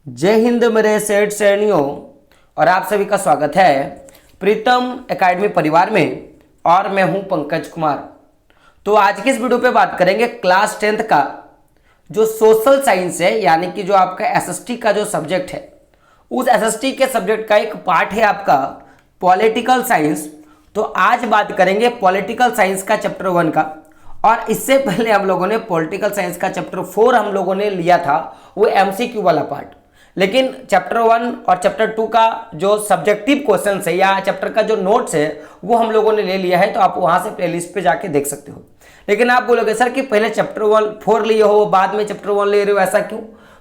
जय हिंद मेरे सेठ श्रेणियों और आप सभी का स्वागत है प्रीतम एकेडमी परिवार में। और मैं हूं पंकज कुमार। तो आज की इस वीडियो पे बात करेंगे क्लास 10th का जो सोशल साइंस है, यानी कि जो आपका एसएसटी का जो सब्जेक्ट है, उस एसएसटी के सब्जेक्ट का एक पार्ट है आपका पॉलिटिकल साइंस। तो आज बात करेंगे पॉलिटिकल साइंस का चैप्टर 1 का। और इससे पहले हम लोगों ने पॉलिटिकल साइंस का चैप्टर 4 हम लोगों ने लिया था, वो एमसीक्यू वाला पार्ट। लेकिन चैप्टर 1 और चैप्टर 2 का जो सब्जेक्टिव क्वेश्चन है या चैप्टर का जो नोट्स है वो हम लोगों ने ले लिया है, तो आप वहां से प्लेलिस्ट पे जाके देख सकते हो। लेकिन आप बोलोगे सर कि पहले चैप्टर 4 लिए हो बाद में चैप्टर 1 ले रहे हो, ऐसा क्यों?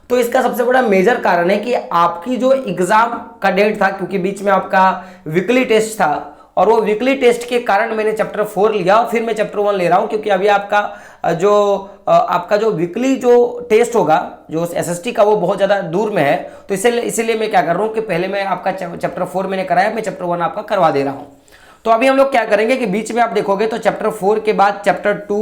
तो इसका सबसे बड़ा मेजर कारण है कि आपकी जो एग्जाम का डेट था, क्योंकि बीच में आपका वीकली टेस्ट था और वो वीकली टेस्ट के कारण मैंने चैप्टर 4 लिया और फिर मैं चैप्टर 1 ले रहा हूं, क्योंकि अभी आपका जो वीकली जो टेस्ट होगा जो एसएसटी का वो बहुत ज़्यादा दूर में है। तो इसीलिए मैं क्या कर रहा हूँ कि पहले मैं आपका चैप्टर 4 मैंने कराया, मैं चैप्टर 1 आपका करवा दे रहा हूँ। तो अभी हम लोग क्या करेंगे कि बीच में आप देखोगे तो चैप्टर 4 के बाद चैप्टर 2,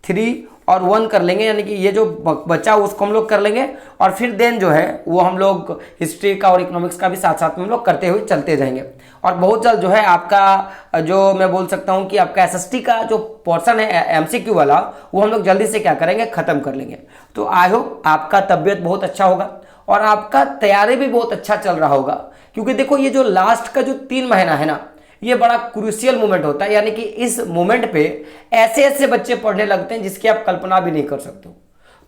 3 और 1 कर लेंगे, यानी कि ये जो बचा उसको हम लोग कर लेंगे। और फिर देन जो है वो हम लोग हिस्ट्री का और इकोनॉमिक्स का भी साथ साथ में हम लोग करते हुए चलते जाएंगे। और बहुत जल्द जो है आपका जो मैं बोल सकता हूँ कि आपका एसएसटी का जो पोर्शन है एमसीक्यू वाला, वो हम लोग जल्दी से क्या करेंगे, खत्म कर लेंगे। तो आई होप आपका तबीयत बहुत अच्छा होगा और आपका तैयारी भी बहुत अच्छा चल रहा होगा, क्योंकि देखो ये जो लास्ट का जो 3 महीना है ना, ये बड़ा क्रूशियल मोमेंट होता है। यानी कि इस मोमेंट पे ऐसे ऐसे बच्चे पढ़ने लगते हैं जिसकी आप कल्पना भी नहीं कर सकते हो।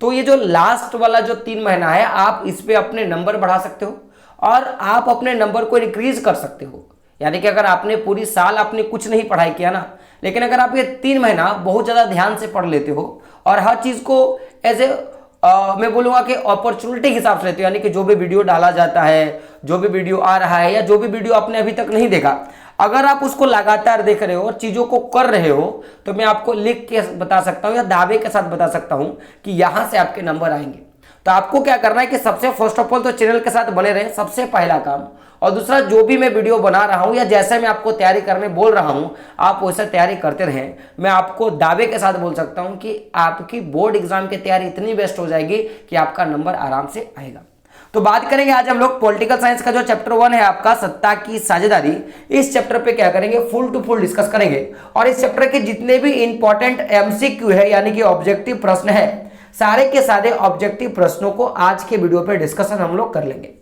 तो ये जो लास्ट वाला जो 3 महीना है, आप इस पे अपने नंबर बढ़ा सकते हो और आप अपने नंबर को इंक्रीज कर सकते हो। यानी कि अगर आपने पूरी साल आपने कुछ नहीं पढ़ाई किया ना, लेकिन अगर आप ये 3 महीना बहुत ज़्यादा ध्यान से पढ़ लेते हो और हर चीज़ को एज ए मैं बोलूँगा कि अपॉर्चुनिटी हिसाब से लेते हो, यानी कि जो भी वीडियो डाला जाता है, जो भी वीडियो आ रहा है या जो भी वीडियो आपने अभी तक नहीं देखा, अगर आप उसको लगातार देख रहे हो और चीज़ों को कर रहे हो, तो मैं आपको लिख के बता सकता हूँ या दावे के साथ बता सकता हूँ कि यहाँ से आपके नंबर आएंगे। तो आपको क्या करना है कि सबसे फर्स्ट ऑफ ऑल तो चैनल के साथ बने रहे, सबसे पहला काम। और दूसरा, जो भी मैं वीडियो बना रहा हूँ या जैसे मैं आपको तैयारी करने बोल रहा हूँ, आप वैसे तैयारी करते रहें। मैं आपको दावे के साथ बोल सकता हूँ कि आपकी बोर्ड एग्जाम की तैयारी इतनी बेस्ट हो जाएगी कि आपका नंबर आराम से आएगा। तो बात करेंगे आज हम लोग पॉलिटिकल साइंस का जो चैप्टर 1 है आपका सत्ता की साझेदारी। इस चैप्टर पे क्या करेंगे, फुल टू फुल डिस्कस करेंगे। और इस चैप्टर के जितने भी इंपॉर्टेंट एमसीक्यू है, यानी कि ऑब्जेक्टिव प्रश्न है, सारे के सारे ऑब्जेक्टिव प्रश्नों को आज के वीडियो पे डिस्कशन हम लोग कर लेंगे।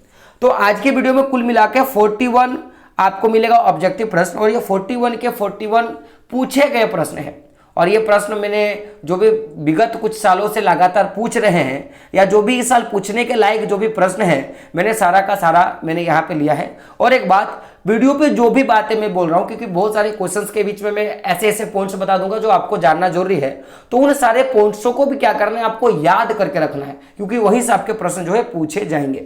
तो आज के वीडियो में कुल मिला के 41 आपको मिलेगा ऑब्जेक्टिव प्रश्न, और ये 41 के 41 पूछे गए प्रश्न है। और ये प्रश्न मैंने जो भी विगत कुछ सालों से लगातार पूछ रहे हैं या जो भी इस साल पूछने के लायक जो भी प्रश्न है, मैंने सारा का सारा मैंने यहाँ पे लिया है। और एक बात, वीडियो पे जो भी बातें मैं बोल रहा हूँ, क्योंकि बहुत सारे क्वेश्चंस के बीच में मैं ऐसे ऐसे पॉइंट्स बता दूंगा जो आपको जानना जरूरी है, तो उन सारे पॉइंट्सों को भी क्या करना है, आपको याद करके रखना है, क्योंकि वहीं से आपके प्रश्न जो है पूछे जाएंगे।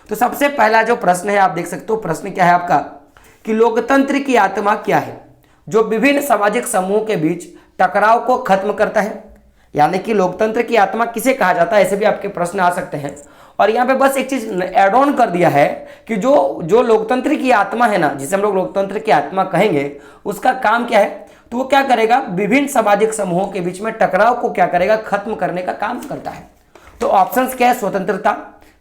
तो सबसे पहला जो प्रश्न है आप देख सकते हो, प्रश्न क्या है आपका कि लोकतंत्र की आत्मा क्या है जो विभिन्न सामाजिक समूहों के बीच टकराव को खत्म करता है। यानी कि लोकतंत्र की आत्मा किसे कहा जाता है, ऐसे भी आपके प्रश्न आ सकते हैं। और यहाँ पे बस एक चीज एड ऑन कर दिया है कि जो लोकतंत्र की आत्मा है ना, जिसे हम लोग लोकतंत्र की आत्मा कहेंगे, उसका काम क्या है, तो वो क्या करेगा, विभिन्न सामाजिक समूहों के बीच में टकराव को क्या करेगा, खत्म करने का काम करता है। तो ऑप्शंस क्या है, स्वतंत्रता,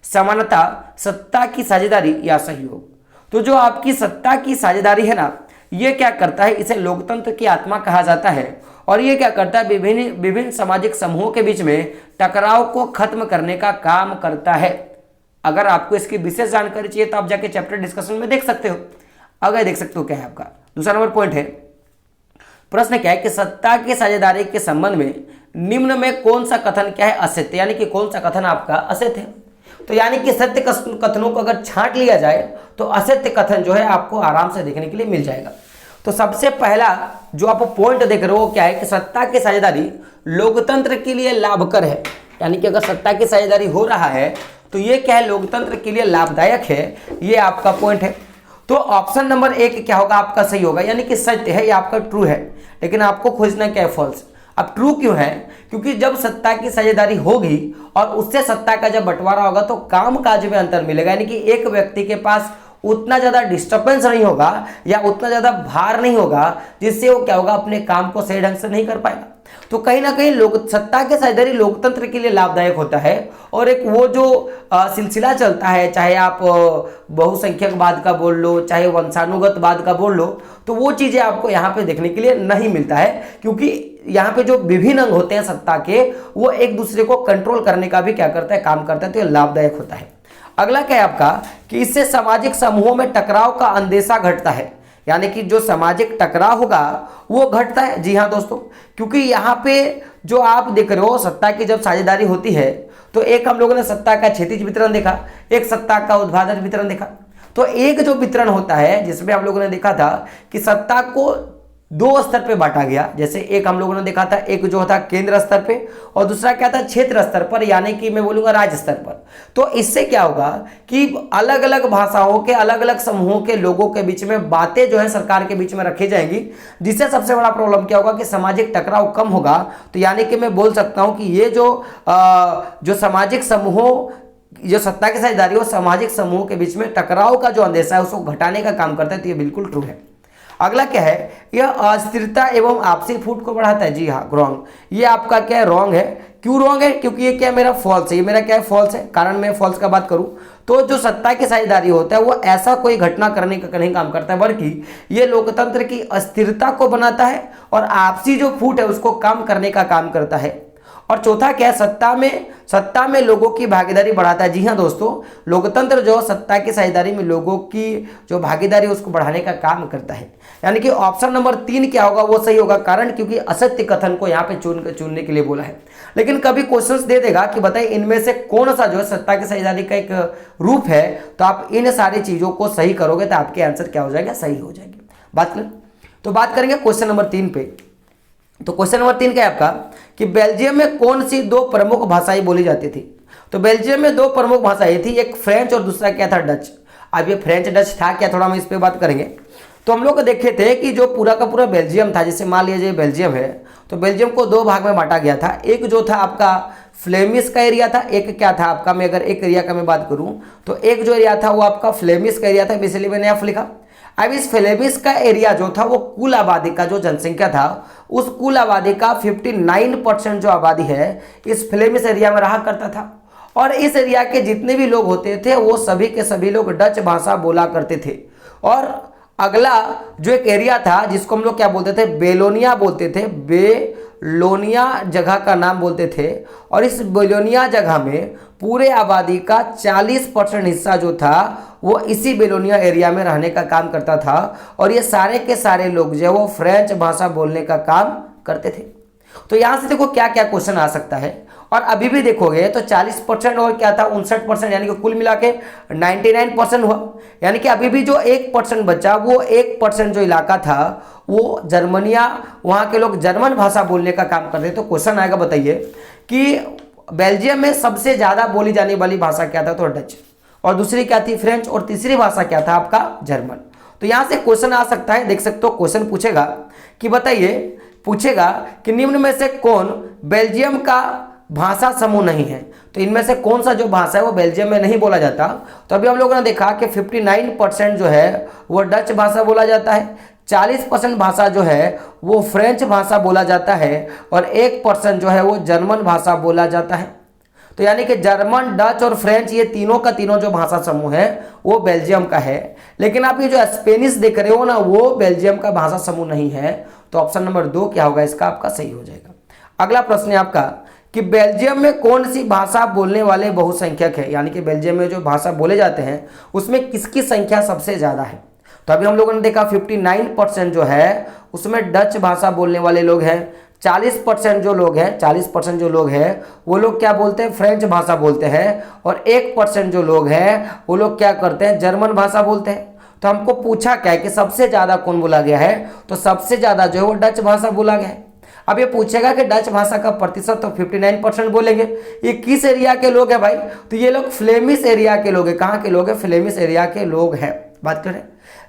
समानता, सत्ता की साझेदारी या सहयोग। तो जो आपकी सत्ता की साझेदारी है ना, ये क्या करता है, इसे लोकतंत्र की आत्मा कहा जाता है। और ये क्या करता है, विभिन्न सामाजिक समूहों के बीच में टकराव को खत्म करने का काम करता है। अगर आपको इसकी विशेष जानकारी चाहिए तो आप जाके चैप्टर डिस्कशन में देख सकते हो। अगर देख सकते हो क्या है आपका दूसरा नंबर पॉइंट है, प्रश्न क्या है कि सत्ता की साझेदारी के संबंध में निम्न में कौन सा कथन क्या है, असत्य, यानी कि कौन सा कथन आपका असत्य है। तो यानी कि सत्य कथनों को अगर छांट लिया जाए तो असत्य कथन जो है आपको आराम से देखने के लिए मिल जाएगा। तो सबसे पहला जो आप पॉइंट देख रहे हो क्या है कि सत्ता की साझेदारी लोकतंत्र के लिए लाभकर है। यानी कि अगर सत्ता की साझेदारी हो रहा है तो ये क्या है, लोकतंत्र के लिए लाभदायक है, ये आपका पॉइंट है। तो ऑप्शन नंबर 1 क्या होगा आपका, सही होगा, यानी कि सत्य है, ये आपका ट्रू है। लेकिन आपको खोजना क्या है, फॉल्स। अब ट्रू क्यों है, क्योंकि जब सत्ता की साझेदारी होगी और उससे सत्ता का जब बंटवारा होगा तो काम काज में अंतर मिलेगा। यानी कि एक व्यक्ति के पास उतना ज़्यादा डिस्टर्बेंस नहीं होगा या उतना ज़्यादा भार नहीं होगा, जिससे वो क्या होगा, अपने काम को सही ढंग से नहीं कर पाएगा। तो कहीं ना कहीं लोक सत्ता के साझेदारी लोकतंत्र के लिए लाभदायक होता है। और एक वो जो सिलसिला चलता है, चाहे आप बहुसंख्यकवाद का बोल लो, चाहे वंशानुगतवाद का बोल लो, तो वो चीज़ें आपको यहाँ पे देखने के लिए नहीं मिलता है, क्योंकि यहाँ पे जो विभिन्न अंग होते हैं सत्ता के, वो एक दूसरे को कंट्रोल करने का भी क्या करता है, काम करता है। तो ये लाभदायक होता है। अगला क्या है आपका कि इससे सामाजिक समूहों में टकराव का अंदेशा घटता है, यानी कि जो सामाजिक टकराव होगा वो घटता है। जी हाँ दोस्तों, क्योंकि यहाँ पे जो आप देख रहे हो, सत्ता की जब साझेदारी होती है तो एक हम लोगों ने सत्ता का क्षैतिज वितरण देखा, एक सत्ता का ऊर्ध्वाधर वितरण देखा। तो एक जो वितरण होता है जिसमें हम लोगों ने देखा था कि सत्ता को दो स्तर पे बांटा गया, जैसे एक हम लोगों ने देखा था, एक जो था केंद्र स्तर पे और दूसरा क्या था, क्षेत्र स्तर पर, यानी कि मैं बोलूंगा राज्य स्तर पर। तो इससे क्या होगा कि अलग अलग भाषाओं के अलग अलग समूहों के लोगों के बीच में बातें जो है सरकार के बीच में रखी जाएंगी, जिससे सबसे बड़ा प्रॉब्लम क्या होगा कि सामाजिक टकराव कम होगा। तो यानी कि मैं बोल सकता हूं कि ये जो सामाजिक समूहों, जो सत्ता की साझेदारी हो, सामाजिक समूहों के बीच में टकराव का जो अंदेशा है उसको घटाने का काम करता है। तो ये बिल्कुल ट्रू है। अगला क्या है, यह अस्थिरता एवं आपसी फूट को बढ़ाता है। जी हाँ, रॉन्ग। ये आपका क्या है, रॉन्ग है। क्यों रॉन्ग है? क्योंकि ये क्या है, मेरा फॉल्स है। ये मेरा क्या है, फॉल्स है। कारण मैं फॉल्स का बात करूं तो जो सत्ता की साझेदारी होता है वो ऐसा कोई घटना करने का नहीं काम करता है, बल्कि ये लोकतंत्र की अस्थिरता को बनाता है और आपसी जो फूट है उसको कम करने का काम करता है। और चौथा क्या है, सत्ता में लोगों की भागीदारी बढ़ाता है। जी हाँ दोस्तों, लोकतंत्र जो सत्ता की साझेदारी में लोगों की जो भागीदारी है उसको बढ़ाने का काम करता है। यानी कि ऑप्शन नंबर 3 क्या होगा, वो सही होगा। कारण क्योंकि असत्य कथन को यहाँ पे चुनने के लिए बोला है। लेकिन कभी क्वेश्चंस दे देगा कि बताइए इनमें से कौन सा जो है सत्ता की साझेदारी का एक रूप है, तो आप इन सारी चीजों को सही करोगे तो आपके आंसर क्या हो जाएगा, सही हो जाएंगे। बात करें तो बात करेंगे क्वेश्चन नंबर 3 पे। तो क्वेश्चन नंबर 3 क्या है आपका कि बेल्जियम में कौन सी दो प्रमुख भाषाएं बोली जाती थी। तो बेल्जियम में दो प्रमुख भाषाएं थी, एक फ्रेंच और दूसरा क्या था, डच। अब ये फ्रेंच डच था क्या, थोड़ा हम इस पे बात करेंगे। तो हम लोग देखे थे कि जो पूरा का पूरा बेल्जियम था, जैसे मान लीजिए बेल्जियम है, तो बेल्जियम को दो भाग में बांटा गया था। एक जो था आपका फ्लेमिश का एरिया था, एक क्या था आपका, मैं अगर एक एरिया का मैं बात करूं तो एक जो एरिया था वो आपका फ्लेमिश का एरिया था, इसलिए मैंने यहाँ लिखा। अब इस फ्लेमिश का एरिया जो था वो कुल आबादी का जो जनसंख्या था, उस कुल आबादी का 59% जो आबादी है इस फ्लेमिश एरिया में रहा करता था। और इस एरिया के जितने भी लोग होते थे वो सभी के सभी लोग डच भाषा बोला करते थे। और अगला जो एक एरिया था जिसको हम लोग क्या बोलते थे, बेलोनिया बोलते थे, बेलोनिया जगह का नाम बोलते थे। और इस बेलोनिया जगह में पूरे आबादी का 40% हिस्सा जो था वो इसी बेलोनिया एरिया में रहने का काम करता था। और ये सारे के सारे लोग जो वो फ्रेंच भाषा बोलने का काम करते थे। तो यहां से देखो क्या क्या क्वेश्चन आ सकता है। और अभी भी देखोगे तो 40% और क्या था 59%, यानी कि कुल मिला के 99% हुआ। यानी कि अभी भी जो 1% बचा, वो 1% जो इलाका था वो जर्मनिया, वहां के लोग जर्मन भाषा बोलने का काम करते। तो क्वेश्चन आएगा, बताइए कि बेल्जियम में सबसे ज्यादा बोली जाने वाली भाषा क्या था, तो डच। और दूसरी क्या थी, फ्रेंच। और तीसरी भाषा क्या था आपका, जर्मन। तो यहां से क्वेश्चन आ सकता है, देख सकते हो क्वेश्चन पूछेगा कि बताइए, पूछेगा कि निम्न में से कौन बेल्जियम का भाषा समूह नहीं है। तो इनमें से कौन सा जो भाषा है वो बेल्जियम में नहीं बोला जाता। तो अभी हम लोगों ने देखा कि 59% जो है वो डच भाषा बोला जाता है, 40% भाषा जो है वो फ्रेंच भाषा बोला जाता है, और 1% जो है वो जर्मन भाषा बोला जाता है। तो यानी कि जर्मन, डच और फ्रेंच, ये तीनों का तीनों जो भाषा समूह है वो बेल्जियम का है। लेकिन आप ये जो स्पेनिश देख रहे हो ना, वो बेल्जियम का भाषा समूह नहीं है। तो ऑप्शन नंबर 2 क्या होगा, इसका आपका सही हो जाएगा। अगला प्रश्न है आपका कि बेल्जियम में कौन सी भाषा बोलने वाले बहुसंख्यक है, यानी कि बेल्जियम में जो भाषा बोले जाते हैं उसमें किसकी संख्या सबसे ज्यादा है। तो अभी हम लोगों ने देखा 59% जो है उसमें डच भाषा बोलने वाले लोग हैं, 40% जो लोग हैं वो लोग क्या बोलते हैं, फ्रेंच भाषा बोलते हैं, और 1% जो लोग हैं वो लोग क्या करते हैं, जर्मन भाषा बोलते हैं। तो हमको पूछा क्या है कि सबसे ज्यादा कौन बोला गया है, तो सबसे ज्यादा जो है वो डच भाषा बोला गया है। अब ये पूछेगा कि डच भाषा का प्रतिशत, तो 59% बोलेंगे। ये किस एरिया के लोग हैं भाई, तो ये लोग फ्लेमिश एरिया के लोग हैं। कहाँ के लोग हैं, फ्लेमिश एरिया के लोग हैं। बात करें,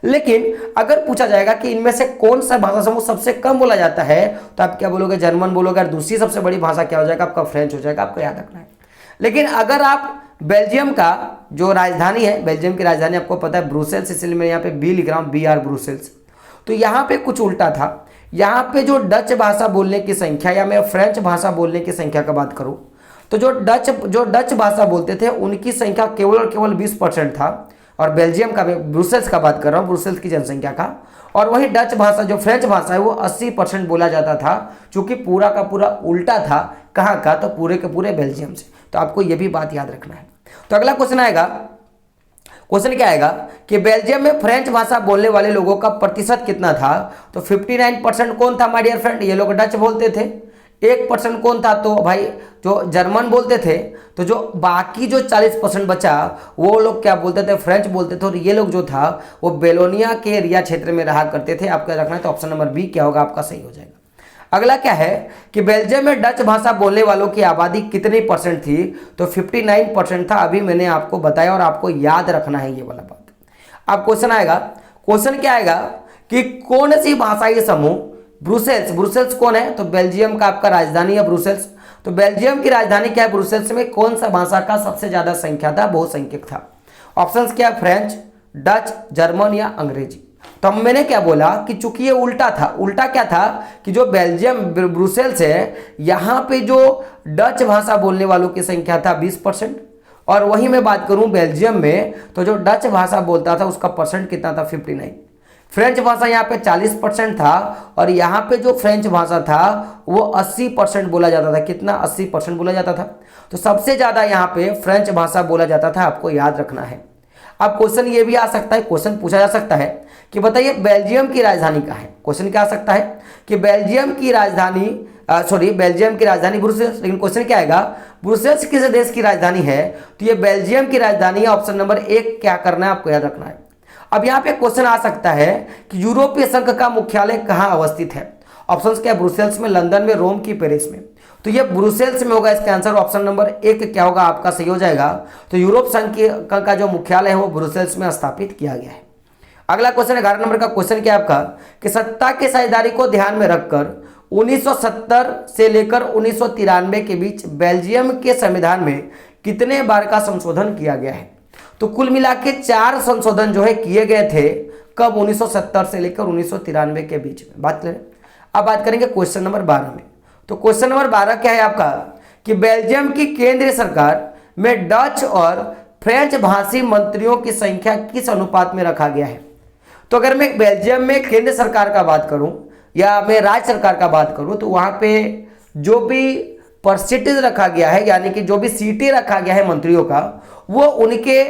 लेकिन अगर पूछा जाएगा कि इनमें से कौन सा भाषा समूह सबसे कम बोला जाता है, तो आप क्या बोलोगे, जर्मन बोलोगे। और दूसरी सबसे बड़ी भाषा क्या हो जाएगा आपका, फ्रेंच हो जाएगा। आपको याद रखना है। लेकिन अगर आप बेल्जियम का जो राजधानी है, बेल्जियम की राजधानी आपको पता है ब्रुसेल्स, इसलिए मैं यहाँ पे बी लिख रहा हूँ, BR ब्रुसेल्स। तो यहाँ पे कुछ उल्टा था। यहाँ पे जो डच भाषा बोलने की संख्या या मैं फ्रेंच भाषा बोलने की संख्या का बात करूँ तो जो डच भाषा बोलते थे उनकी संख्या केवल और केवल 20% था। और बेल्जियम का, ब्रुसेल्स का बात कर रहा हूँ, ब्रुसेल्स की जनसंख्या का। और वही डच भाषा जो फ्रेंच भाषा है वो 80% बोला जाता था, चूंकि पूरा का पूरा उल्टा था। कहाँ का? तो पूरे के पूरे बेल्जियम से। तो आपको ये भी बात याद रखना है। तो अगला क्वेश्चन आएगा, क्वेश्चन क्या आएगा कि बेल्जियम में फ्रेंच भाषा बोलने वाले लोगों का प्रतिशत कितना था? तो 59% कौन था माय डियर फ्रेंड? ये लोग डच बोलते थे। 1% कौन था? तो भाई जो जर्मन बोलते थे। तो जो बाकी जो 40% बचा वो लोग क्या बोलते थे? फ्रेंच बोलते थे। और ये लोग जो था वो बेलोनिया के एरिया क्षेत्र में रहा करते थे। आपको रखना है, तो ऑप्शन नंबर बी क्या होगा आपका सही हो जाएगा। अगला क्या है कि बेल्जियम में डच भाषा बोलने वालों की आबादी कितनी परसेंट थी? तो 59% था। अभी मैंने आपको बताया और आपको याद रखना है ये वाला बात। अब क्वेश्चन आएगा, क्वेश्चन क्या आएगा कि कौन सी भाषाई समूह ब्रुसेल्स, ब्रुसेल्स कौन है? तो बेल्जियम का आपका राजधानी है ब्रुसेल्स। तो बेल्जियम की राजधानी क्या है? ब्रुसेल्स में कौन सा भाषा का सबसे ज्यादा संख्या था? बहुसंख्यक था। ऑप्शंस क्या? फ्रेंच, डच, जर्मन या अंग्रेजी। तो मैंने क्या बोला कि चूंकि ये उल्टा था। उल्टा क्या था कि जो बेल्जियम ब्रुसेल्स है यहाँ पे जो डच भाषा बोलने वालों की संख्या था 20%। और वही मैं बात करूं बेल्जियम में तो जो डच भाषा बोलता था उसका परसेंट कितना था? 59। फ्रेंच भाषा यहाँ पे 40% था और यहाँ पे जो फ्रेंच भाषा था वो 80% बोला जाता था। कितना? 80% बोला जाता था। तो सबसे ज्यादा यहाँ पे फ्रेंच भाषा बोला जाता था, आपको याद रखना है। अब क्वेश्चन ये भी आ सकता है, क्वेश्चन पूछा जा सकता है कि बताइए बेल्जियम की राजधानी कहाँ है? क्वेश्चन क्या आ सकता है कि बेल्जियम की राजधानी बेल्जियम की राजधानी ब्रुसेल्स। लेकिन क्वेश्चन क्या आएगा? ब्रुसेल्स किस देश की राजधानी है? तो ये बेल्जियम की राजधानी है। ऑप्शन नंबर 1 क्या करना है आपको याद रखना है। अब यहाँ पे क्वेश्चन आ सकता है कि यूरोपीय संघ का मुख्यालय कहाँ अवस्थित है? ऑप्शंस क्या? ब्रुसेल्स में, लंदन में, रोम की, पेरिस में। तो ये ब्रुसेल्स में होगा इसका आंसर। ऑप्शन नंबर 1 क्या होगा आपका सही हो जाएगा। तो यूरोप संघ का जो मुख्यालय है वो ब्रुसेल्स में स्थापित किया गया है। अगला क्वेश्चन 11 नंबर का क्वेश्चन क्या है आपका कि सत्ता की साझेदारी को ध्यान में रखकर 1970 से लेकर 1993 के बीच बेल्जियम के संविधान में कितने बार का संशोधन किया गया है? तो कुल मिला के 4 संशोधन जो है किए गए थे। कब? 1970 से लेकर 1993 के बीच में बात करें। अब बात करेंगे क्वेश्चन नंबर 12 में। तो क्वेश्चन नंबर 12 क्या है आपका कि बेल्जियम की केंद्रीय सरकार में डच और फ्रेंच भाषी मंत्रियों की संख्या किस अनुपात में रखा गया है? तो अगर मैं बेल्जियम में केंद्र सरकार का बात करूं या मैं राज्य सरकार का बात करूं तो वहां पे जो भी परसेंटेज रखा गया है यानी कि जो भी सीटें रखा गया है मंत्रियों का वो उनके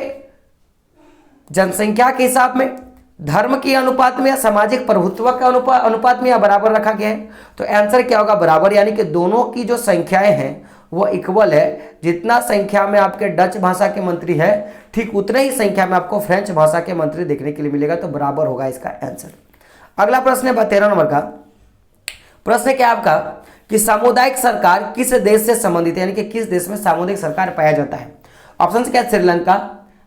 जनसंख्या के हिसाब में, धर्म के अनुपात में या सामाजिक प्रभुत्व के अनुपात में या बराबर रखा गया है। तो आंसर क्या होगा? बराबर, यानी कि दोनों की जो संख्याएं हैं वो इक्वल है। जितना संख्या में आपके डच भाषा के मंत्री है ठीक उतने ही संख्या में आपको फ्रेंच भाषा के मंत्री देखने के लिए मिलेगा। तो बराबर होगा इसका आंसर। अगला प्रश्न है 13 नंबर का प्रश्न क्या आपका कि सामुदायिक सरकार किस देश से संबंधित है, यानी कि किस देश में सामुदायिक सरकार पाया जाता है? ऑप्शन क्या? श्रीलंका,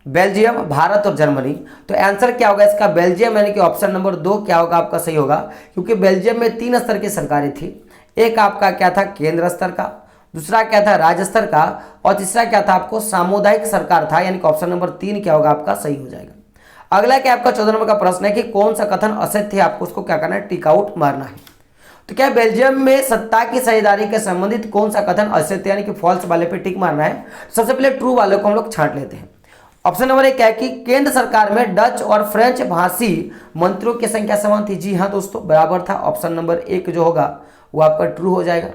बेल्जियम, भारत और जर्मनी। तो आंसर क्या होगा इसका? बेल्जियम, यानी कि ऑप्शन नंबर 2 क्या होगा आपका सही होगा, क्योंकि बेल्जियम में 3 स्तर की सरकारें थी। एक आपका क्या था? केंद्र स्तर का, दूसरा क्या था? राज्य स्तर का, और तीसरा क्या था आपको? सामुदायिक सरकार था, यानी कि ऑप्शन नंबर 3 क्या होगा आपका सही हो जाएगा। अगला क्या आपका 14 नंबर का प्रश्न है कि कौन सा कथन असत्य है, आपको उसको क्या करना है? टिक आउट मारना है। तो क्या बेल्जियम में सत्ता की साझेदारी के संबंधित कौन सा कथन असत्य यानी कि फॉल्स वाले पे टिक मारना है। सबसे पहले ट्रू वाले को हम लोग छांट लेते हैं। ऑप्शन नंबर 1 क्या है कि केंद्र सरकार में डच और फ्रेंच भाषी मंत्रियों की संख्या समान थी। जी हाँ दोस्तों, बराबर था। ऑप्शन नंबर 1 जो होगा वो आपका ट्रू हो जाएगा।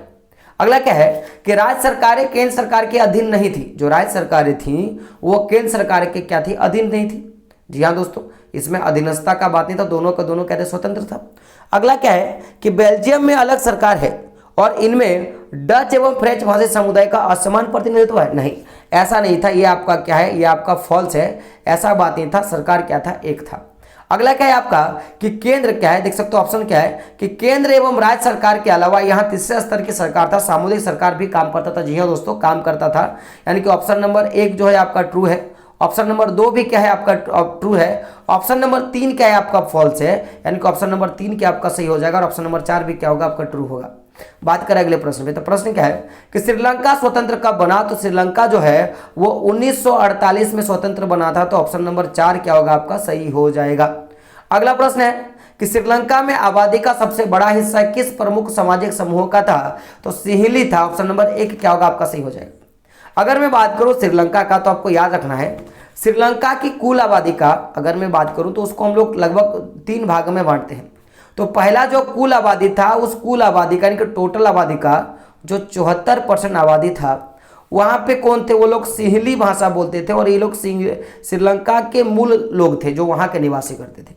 अगला क्या है कि राज्य सरकारें केंद्र सरकार के अधीन नहीं थी। जो राज्य सरकारें थी वो केंद्र सरकार के क्या थी? अधीन नहीं थी। जी हाँ दोस्तों, इसमें अधीनस्थता का बात नहीं था, दोनों का दोनों कहते स्वतंत्र था। अगला क्या है कि बेल्जियम में अलग सरकार है और इनमें डच एवं फ्रेंच भाषी समुदाय का असमान प्रतिनिधित्व है। नहीं, ऐसा नहीं था। ये आपका क्या है? ये आपका फॉल्स है, ऐसा बात नहीं था। सरकार क्या था? एक था। अगला क्या है आपका कि केंद्र क्या है? देख सकते हो ऑप्शन क्या है कि केंद्र एवं राज्य सरकार के अलावा यहाँ तीसरे स्तर की सरकार था, सामुदायिक सरकार भी काम करता था। जी हाँ दोस्तों, काम करता था, यानी कि ऑप्शन नंबर 1 जो है आपका ट्रू है। ऑप्शन नंबर 2 भी क्या है आपका? ट्रू है। ऑप्शन नंबर 3 क्या है आपका? फॉल्स है, यानी कि ऑप्शन नंबर 3 क्या आपका सही हो जाएगा। और ऑप्शन नंबर 4 भी क्या होगा आपका? ट्रू होगा। बात करें अगले प्रश्न पे, तो प्रश्न क्या है कि श्रीलंका स्वतंत्र कब बना? तो श्रीलंका जो है वो 1948 में स्वतंत्र बना था। तो ऑप्शन नंबर 4 क्या होगा आपका? सही हो जाएगा। अगला प्रश्न है कि श्रीलंका में आबादी का सबसे बड़ा हिस्सा किस प्रमुख सामाजिक समूह का था? तो सिंहली था। ऑप्शन नंबर 1 क्या होगा आपका? सही हो जाएगा। अगर मैं बात करूं श्रीलंका का, तो आपको याद रखना है श्रीलंका की कुल आबादी का अगर मैं बात करूं तो उसको हम लोग लगभग 3 भाग में बांटते हैं। तो पहला जो कुल आबादी था, उस कुल आबादी का यानी कि टोटल आबादी का जो 74% आबादी था, वहाँ पे कौन थे? वो लोग सिंहली भाषा बोलते थे और ये लोग श्रीलंका के मूल लोग थे जो वहाँ के निवासी करते थे।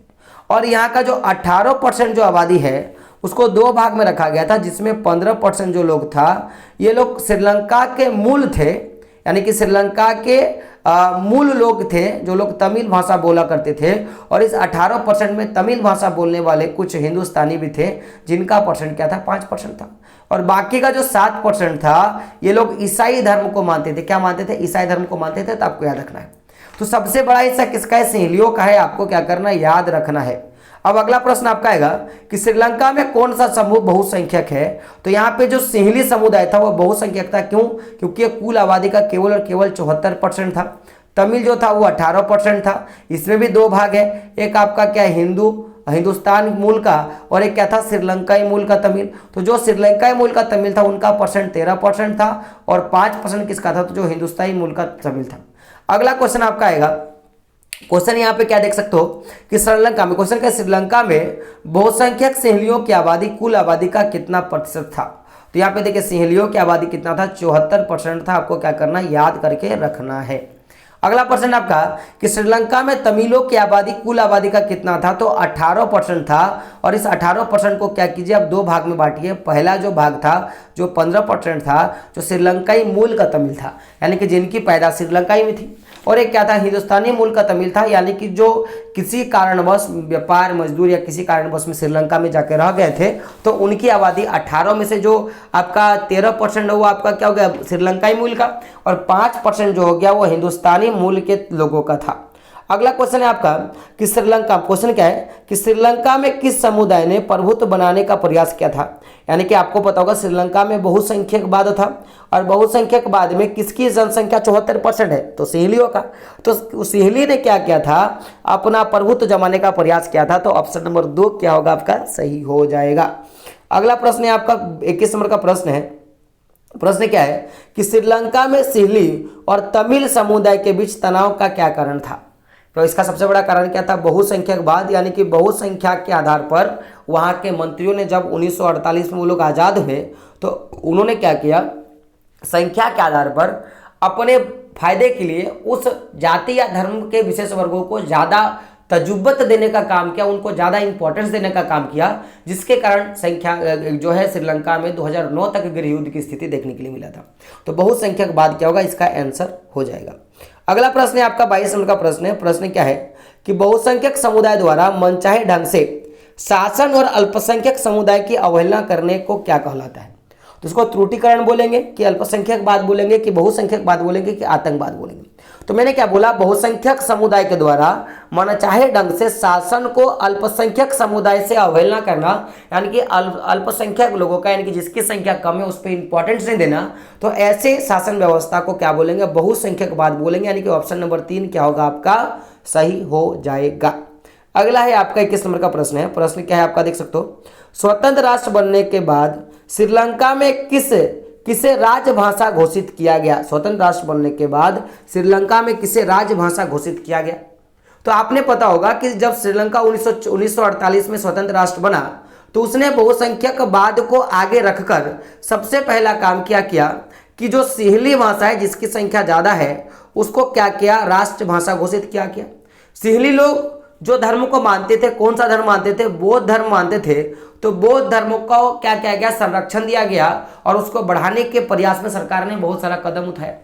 और यहाँ का जो 18% जो आबादी है उसको 2 भाग में रखा गया था, जिसमें 15% जो लोग था ये लोग श्रीलंका के मूल थे, यानी कि श्रीलंका के मूल लोग थे जो लोग तमिल भाषा बोला करते थे। और इस 18% में तमिल भाषा बोलने वाले कुछ हिंदुस्तानी भी थे जिनका परसेंट क्या था? 5% था। और बाकी का जो 7% था ये लोग ईसाई धर्म को मानते थे। क्या मानते थे? ईसाई धर्म को मानते थे। तो आपको याद रखना है। तो सबसे बड़ा हिस्सा किसका है? सिंहलियों का है। आपको क्या करना है? याद रखना है। अब अगला प्रश्न आपका आएगा कि श्रीलंका में कौन सा समूह बहुसंख्यक है? तो यहाँ पे जो सिंहली समुदाय था वो बहुसंख्यक था। क्यों? क्योंकि कुल आबादी का केवल और केवल 74% था। तमिल जो था वो 18% था। इसमें भी 2 भाग है, एक आपका क्या है? हिंदुस्तान मूल का, और एक क्या था? श्रीलंकाई मूल का तमिल। तो जो श्रीलंकाई मूल का तमिल था उनका परसेंट 13% था और 5% किसका था? तो जो हिंदुस्तानी मूल का तमिल था। अगला क्वेश्चन आपका आएगा, क्वेश्चन यहाँ पे क्या देख सकते हो कि श्रीलंका में, क्वेश्चन का श्रीलंका में बहुसंख्यक सिंहलियों की आबादी कुल आबादी का कितना प्रतिशत था? तो यहाँ पे देखिए सिंहलियों की आबादी कितना था? 74% था। आपको क्या करना? याद करके रखना है। अगला प्रश्न आपका कि श्रीलंका में तमिलों की आबादी कुल आबादी का कितना था? तो 18% था। और इस 18% को क्या कीजिए आप 2 भाग में बांटिए। पहला जो भाग था जो 15% था जो श्रीलंकाई मूल का तमिल था, यानी कि जिनकी पैदा श्रीलंकाई में थी, और एक क्या था? हिंदुस्तानी मूल का तमिल था, यानी कि जो किसी कारणवश व्यापार मजदूर या किसी कारणवश में श्रीलंका में जाकर रह गए थे, तो उनकी आबादी 18 में से जो आपका 13% है वो आपका क्या हो गया? श्रीलंकाई मूल का, और 5% जो हो गया वो हिंदुस्तानी मूल के लोगों का था। अगला क्वेश्चन है आपका कि श्रीलंका, क्वेश्चन क्या है कि श्रीलंका में किस समुदाय ने प्रभुत्व बनाने का प्रयास किया था? यानी कि आपको पता होगा श्रीलंका में बहुसंख्यकवाद था, और बहुसंख्यकवाद में किसकी जनसंख्या 74% है? तो सिंहलियों का। तो सिंहली ने क्या किया था? अपना प्रभुत्व जमाने का प्रयास किया था। तो ऑप्शन नंबर 2 क्या होगा आपका? सही हो जाएगा। अगला प्रश्न है आपका 21 नंबर का प्रश्न है। प्रश्न क्या है कि श्रीलंका में सिंहली और तमिल समुदाय के बीच तनाव का क्या कारण था? तो इसका सबसे बड़ा कारण क्या था? बहुसंख्यकवाद, यानी कि बहुसंख्या के आधार पर वहाँ के मंत्रियों ने जब 1948 में वो लोग आज़ाद हुए तो उन्होंने क्या किया? संख्या के आधार पर अपने फायदे के लिए उस जाति या धर्म के विशेष वर्गों को ज़्यादा तजुब्बत देने का काम किया, उनको ज़्यादा इंपॉर्टेंस देने का काम किया, जिसके कारण संख्या जो है श्रीलंका में 2009 तक गृह युद्ध की स्थिति देखने के लिए मिला था। तो बहुसंख्यकवाद क्या होगा? इसका आंसर हो जाएगा। अगला प्रश्न है आपका 22 नंबर का प्रश्न है। प्रश्न क्या है कि बहुसंख्यक समुदाय द्वारा मनचाहे ढंग से शासन और अल्पसंख्यक समुदाय की अवहेलना करने को क्या कहलाता है? तो इसको त्रुटिकरण बोलेंगे कि अल्पसंख्यकवाद बोलेंगे कि बहुसंख्यकवाद बोलेंगे कि आतंकवाद बोलेंगे? तो मैंने क्या बोला? बहुसंख्यक समुदाय के द्वारा मनचाहे ढंग से शासन को अल्पसंख्यक समुदाय से अवहेलना करना, यानी कि अल्पसंख्यक लोगों का, यानी कि जिसकी संख्या कम है उस पर इंपॉर्टेंस नहीं देना, तो ऐसे शासन व्यवस्था को क्या बोलेंगे? बहुसंख्यकवाद बोलेंगे। यानी कि ऑप्शन नंबर 3 क्या होगा आपका? सही हो जाएगा। अगला है आपका 21 नंबर का प्रश्न है। प्रश्न क्या है आपका? देख सकते हो, स्वतंत्र राष्ट्र बनने के बाद श्रीलंका में किसे राजभाषा घोषित किया गया? स्वतंत्र राष्ट्र बनने के बाद श्रीलंका में किसे राजभाषा घोषित किया गया? तो आपने पता होगा कि जब श्रीलंका 1948 में स्वतंत्र राष्ट्र बना तो उसने बहुसंख्यकवाद को आगे रखकर सबसे पहला काम क्या किया कि जो सिंहली भाषा है जिसकी संख्या ज़्यादा है उसको क्या किया? राष्ट्रभाषा घोषित किया। सिंहली लोग जो धर्म को मानते थे, कौन सा धर्म मानते थे? बौद्ध धर्म मानते थे। तो बौद्ध धर्म को क्या किया गया? संरक्षण दिया गया, और उसको बढ़ाने के प्रयास में सरकार ने बहुत सारा कदम उठाया।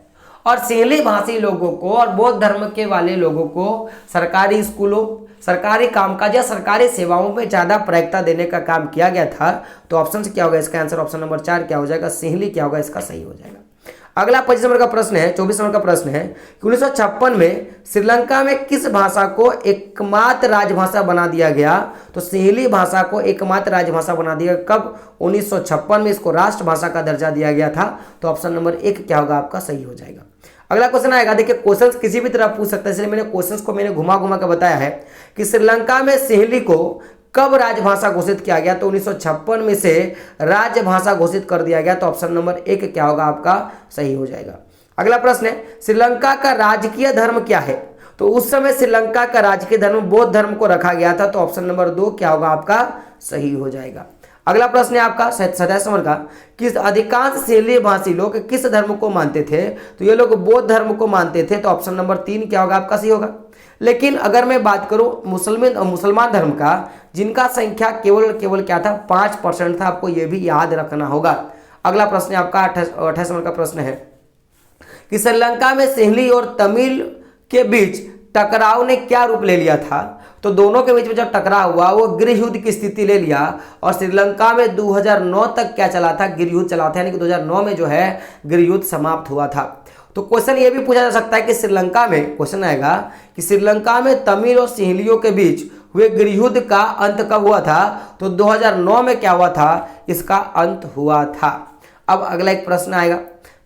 और सिंहली भाषी लोगों को और बौद्ध धर्म के वाले लोगों को सरकारी स्कूलों, सरकारी कामकाज या सरकारी सेवाओं में ज़्यादा प्राथमिकता देने का काम किया गया था। तो ऑप्शन से क्या होगा इसका आंसर? ऑप्शन नंबर 4 क्या हो जाएगा? सिंहली क्या होगा? इसका सही हो जाएगा। अगला 25 नंबर का प्रश्न है, 24 नंबर का प्रश्न है कि 1956 में श्रीलंका में किस भाषा को एकमात्र राजभाषा बना दिया गया? तो सिंहली भाषा को एकमात्र राजभाषा बना दिया। कब? 1956 में इसको राष्ट्रभाषा का दर्जा दिया गया था। तो ऑप्शन नंबर 1 क्या होगा आपका? सही हो जाएगा। अगला क्वेश्चन आएगा, देखिए क्वेश्चन किसी भी तरह पूछ सकता है, इसलिए मैंने क्वेश्चंस को घुमा घुमा कर बताया है कि श्रीलंका में सिंहली को कब राजभाषा घोषित किया गया? तो 1956 में से राजभाषा घोषित कर दिया गया। तो ऑप्शन नंबर 1 क्या होगा आपका? सही हो जाएगा। अगला प्रश्न है, श्रीलंका का राजकीय धर्म क्या है? तो उस समय श्रीलंका का राजकीय धर्म बौद्ध धर्म को रखा गया था। तो ऑप्शन नंबर 2 क्या होगा आपका? सही हो जाएगा। अगला प्रश्न है आपका 27 नंबर का, किस अधिकांश सिंहली भाषी लोग किस धर्म को मानते थे? तो ये लोग बौद्ध धर्म को मानते थे। तो ऑप्शन नंबर 3 क्या होगा आपका? सही होगा। लेकिन अगर मैं बात करूं मुसलमान धर्म का, जिनका संख्या केवल क्या था? 5% था। आपको यह भी याद रखना होगा। अगला प्रश्न है आपका 28 नंबर का प्रश्न है कि श्रीलंका में सिंहली और तमिल के बीच टकराव ने क्या रूप ले लिया था? तो दोनों के बीच में जब टकराव हुआ वो गृह युद्ध की स्थिति ले लिया और श्रीलंका में 2009 तक क्या चला था? गृह युद्ध चला था, यानी कि 2009 में जो है गृह युद्ध समाप्त हुआ था। तो क्वेश्चन ये भी पूछा जा सकता है कि श्रीलंका में, क्वेश्चन आएगा कि श्रीलंका में तमिल और सिंहलियों के बीच हुए गृह युद्ध का अंत कब हुआ था? तो 2009 में क्या हुआ था? इसका अंत हुआ था। अब अगला एक प्रश्न आएगा,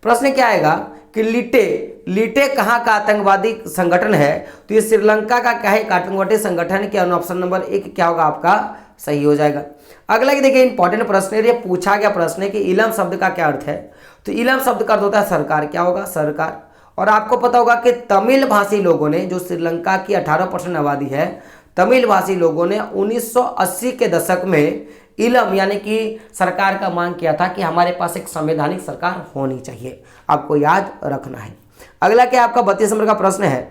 प्रश्न क्या आएगा कि लीटे कहाँ का आतंकवादी संगठन है? तो ये श्रीलंका का क्या है? एक आतंकवादी संगठन के। ऑप्शन नंबर 1 क्या होगा आपका? सही हो जाएगा। अगला कि देखिए इंपॉर्टेंट प्रश्न है, ये पूछा गया प्रश्न है कि इलम शब्द का क्या अर्थ है? तो इलम शब्द का अर्थ होता है सरकार। क्या होगा? सरकार। और आपको पता होगा कि तमिल भाषी लोगों ने, जो श्रीलंका की 18% आबादी है, तमिल भाषी लोगों ने 1980 के दशक में इलम यानी कि सरकार का मांग किया था कि हमारे पास एक संवैधानिक सरकार होनी चाहिए। आपको याद रखना है। अगला क्या आपका 32 नंबर का प्रश्न है,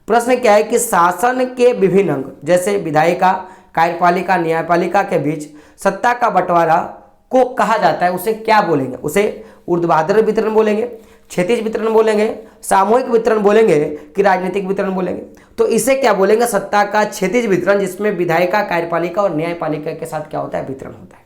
प्रश्न क्या है कि शासन के विभिन्न अंग जैसे विधायिका, कार्यपालिका, न्यायपालिका के बीच सत्ता का बंटवारा को कहा जाता है, उसे क्या बोलेंगे? उसे ऊर्ध्वाधर वितरण बोलेंगे, क्षैतिज वितरण बोलेंगे, सामूहिक वितरण बोलेंगे कि राजनीतिक वितरण बोलेंगे? तो इसे क्या बोलेंगे? सत्ता का क्षैतिज वितरण, जिसमें विधायिका, कार्यपालिका और न्यायपालिका के साथ क्या होता है? वितरण होता है।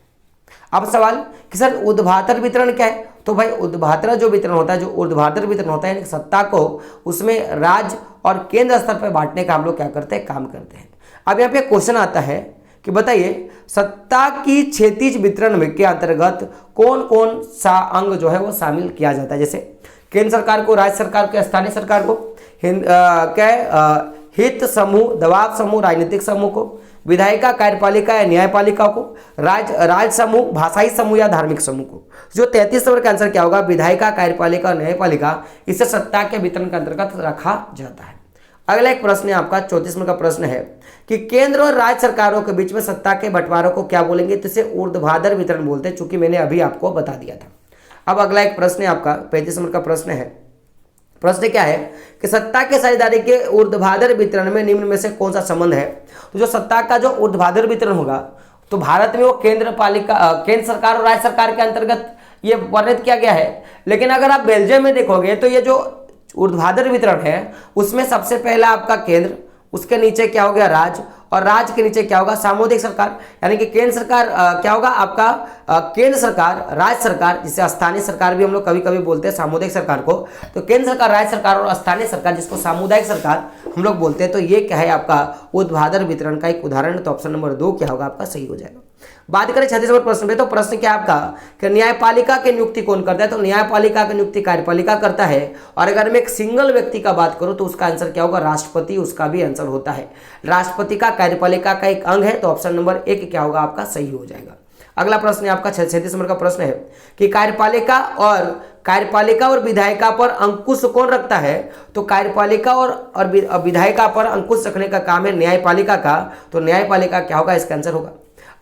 अब सवाल कि सर ऊर्ध्वाधर वितरण क्या है? तो भाई ऊर्ध्वाधर जो वितरण होता है, जो ऊर्ध्वाधर वितरण होता है, यानी सत्ता को उसमें राज्य और केंद्र स्तर पर बांटने का हम लोग क्या करते हैं? काम करते हैं। अब यहाँ पे क्वेश्चन आता है कि बताइए सत्ता की क्षैतिज वितरण में के अंतर्गत कौन कौन सा अंग जो है वो शामिल किया जाता है? जैसे केंद्र सरकार को, राज्य सरकार को, स्थानीय सरकार को, हित समूह, दबाव समूह, राजनीतिक समूह को, विधायिका, कार्यपालिका या न्यायपालिका को, राज्य समूह, भाषाई समूह या धार्मिक समूह को। जो 33 नंबर का आंसर क्या होगा? विधायिका, कार्यपालिका और न्यायपालिका, इसे सत्ता के वितरण के अंतर्गत रखा जाता है। अगला एक प्रश्न है आपका 34 नंबर का प्रश्न है कि केंद्र और राज्य सरकारों के बीच में सत्ता के बंटवारे को क्या बोलेंगे? तो इसे ऊर्ध्वाधर वितरण बोलते हैं, चूंकि मैंने अभी आपको बता दिया था। अब अगला एक प्रश्न है आपका 35 नंबर का प्रश्न है, प्रश्न क्या है कि सत्ता के साझेदारी के ऊर्ध्वाधर वितरण में निम्न में से कौन सा संबंध है? तो जो सत्ता का जो ऊर्ध्वाधर वितरण होगा, तो भारत में वो केंद्र सरकार और राज्य सरकार के अंतर्गत ये वर्णित किया गया है। लेकिन अगर आप बेल्जियम में देखोगे तो ये जो ऊर्ध्वाधर वितरण है उसमें सबसे पहला आपका केंद्र, उसके नीचे क्या हो गया? राज्य, और राज्य के नीचे क्या होगा? सामुदायिक सरकार। यानी कि केंद्र सरकार क्या होगा आपका? केंद्र सरकार, राज्य सरकार, जिसे स्थानीय सरकार भी हम लोग कभी कभी बोलते हैं सामुदायिक सरकार को। तो केंद्र सरकार, राज्य सरकार और स्थानीय सरकार, जिसको सामुदायिक सरकार हम लोग बोलते हैं। तो ये क्या है आपका? ऊर्ध्वाधर वितरण का एक उदाहरण। तो ऑप्शन नंबर 2 क्या होगा आपका? सही हो जाएगा। बात करें 36 नंबर प्रश्न पे, तो प्रश्न क्या आपका कि न्यायपालिका की नियुक्ति कौन करता है? तो न्यायपालिका की नियुक्ति कार्यपालिका करता है। और अगर मैं एक सिंगल व्यक्ति का बात करूं तो उसका आंसर क्या होगा? राष्ट्रपति उसका भी आंसर होता है। राष्ट्रपति का कार्यपालिका का एक अंग है। तो ऑप्शन नंबर 1 क्या होगा आपका? सही हो जाएगा। अगला प्रश्न है आपका 37 नंबर का प्रश्न है कि कार्यपालिका और विधायिका पर अंकुश कौन रखता है? तो कार्यपालिका और विधायिका पर अंकुश रखने का काम है न्यायपालिका का। तो न्यायपालिका क्या होगा? इसका आंसर होगा।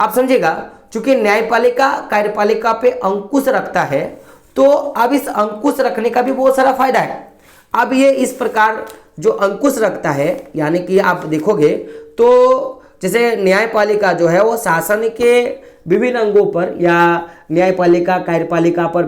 आप समझिएगा, चूंकि न्यायपालिका कार्यपालिका पे अंकुश रखता है, तो अब इस अंकुश रखने का भी बहुत सारा फायदा है। अब ये इस प्रकार जो अंकुश रखता है, यानी कि आप देखोगे तो जैसे न्यायपालिका जो है वो शासन के विभिन्न अंगों पर, या न्यायपालिका कार्यपालिका पर,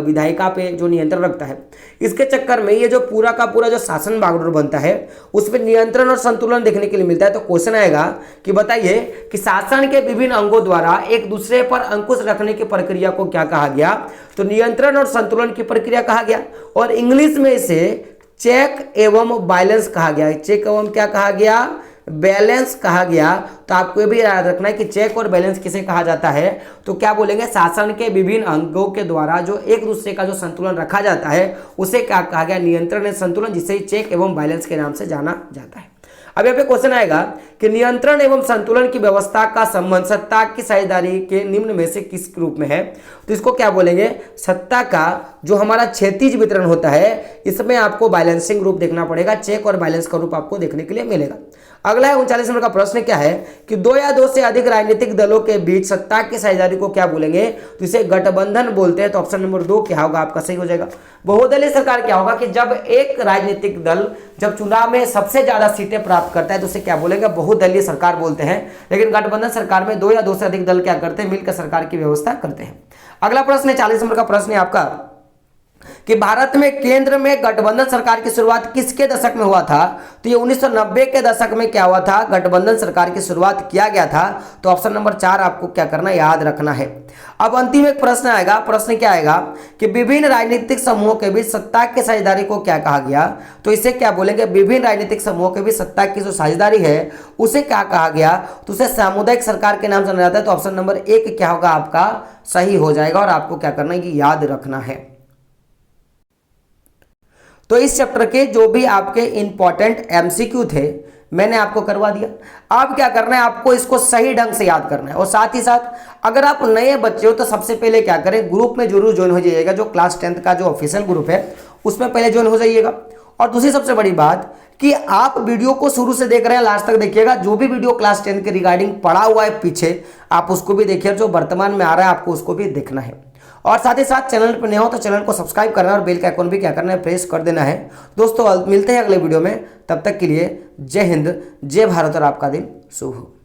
विधायिका पे जो नियंत्रण रखता है, इसके चक्कर में ये जो पूरा का पूरा जो शासन बागडोर बनता है उस पर नियंत्रण और संतुलन देखने के लिए मिलता है। तो क्वेश्चन आएगा कि बताइए कि शासन के विभिन्न अंगों द्वारा एक दूसरे पर अंकुश रखने की प्रक्रिया को क्या कहा गया? तो नियंत्रण और संतुलन की प्रक्रिया कहा गया, और इंग्लिश में इसे चेक एवं बैलेंस कहा गया। चेक एवं क्या कहा गया? बैलेंस कहा गया। तो आपको ये भी याद रखना है कि चेक और बैलेंस किसे कहा जाता है? तो क्या बोलेंगे? शासन के विभिन्न अंगों के द्वारा जो एक दूसरे का जो संतुलन रखा जाता है उसे क्या कहा गया? नियंत्रण या संतुलन, जिसे चेक एवं बैलेंस के नाम से जाना जाता है। अब यहाँ पे क्वेश्चन आएगा कि नियंत्रण एवं संतुलन की व्यवस्था का संबंध सत्ता की साझेदारी के निम्न में से किस रूप में है? तो इसको क्या बोलेंगे? सत्ता का जो हमारा क्षैतिज वितरण होता है इसमें आपको बैलेंसिंग रूप देखना पड़ेगा, चेक और बैलेंस का रूप आपको देखने के लिए मिलेगा। अगला है 39 नंबर का प्रश्न क्या है कि दो या दो से अधिक राजनीतिक दलों के बीच सत्ता की साझेदारी को क्या बोलेंगे? तो इसे गठबंधन बोलते हैं। तो ऑप्शन नंबर 2 क्या होगा आपका? सही हो जाएगा। बहुदलीय सरकार क्या होगा कि जब एक राजनीतिक दल जब चुनाव में सबसे ज्यादा सीटें प्राप्त करता है तो उसे क्या बोलेंगे? बहुदलीय सरकार बोलते हैं। लेकिन गठबंधन सरकार में दो या दो से अधिक दल क्या करते हैं? मिलकर सरकार की व्यवस्था करते हैं। अगला प्रश्न है 40 नंबर का प्रश्न है आपका कि भारत में केंद्र में गठबंधन सरकार की शुरुआत किसके दशक में हुआ था? तो ये 1990 के दशक में क्या हुआ था? गठबंधन सरकार की शुरुआत किया गया था। तो ऑप्शन नंबर 4 आपको क्या करना, याद रखना है। अब अंतिम एक प्रश्न आएगा। प्रश्न क्या आएगा कि विभिन्न राजनीतिक समूहों के बीच सत्ता की साझेदारी को क्या कहा गया? तो इसे क्या बोलेंगे? विभिन्न राजनीतिक समूहों के बीच सत्ता की जो साझेदारी है उसे क्या कहा गया? तो उसे सामुदायिक सरकार के नाम से जाना जाता है। तो ऑप्शन नंबर 1 क्या होगा आपका? सही हो जाएगा। और आपको क्या करना है, ये याद रखना है। तो इस चैप्टर के जो भी आपके इंपॉर्टेंट एमसीक्यू थे मैंने आपको करवा दिया। अब क्या करना है, आपको इसको सही ढंग से याद करना है। और साथ ही साथ अगर आप नए बच्चे हो तो सबसे पहले क्या करें, ग्रुप में जरूर ज्वाइन हो जाइएगा। जो क्लास 10th का जो ऑफिशियल ग्रुप है उसमें पहले ज्वाइन हो जाइएगा। और दूसरी सबसे बड़ी बात कि आप वीडियो को शुरू से देख रहे हैं, लास्ट तक देखिएगा। जो भी वीडियो क्लास 10 के रिगार्डिंग पढ़ा हुआ है पीछे, आप उसको भी देखिए। जो वर्तमान में आ रहा है आपको उसको भी देखना है। और साथ ही साथ चैनल पर नए हो तो चैनल को सब्सक्राइब करना और बेल का आइकन भी क्या करना है, प्रेस कर देना है। दोस्तों मिलते हैं अगले वीडियो में, तब तक के लिए जय हिंद, जय भारत और आपका दिन शुभ हो।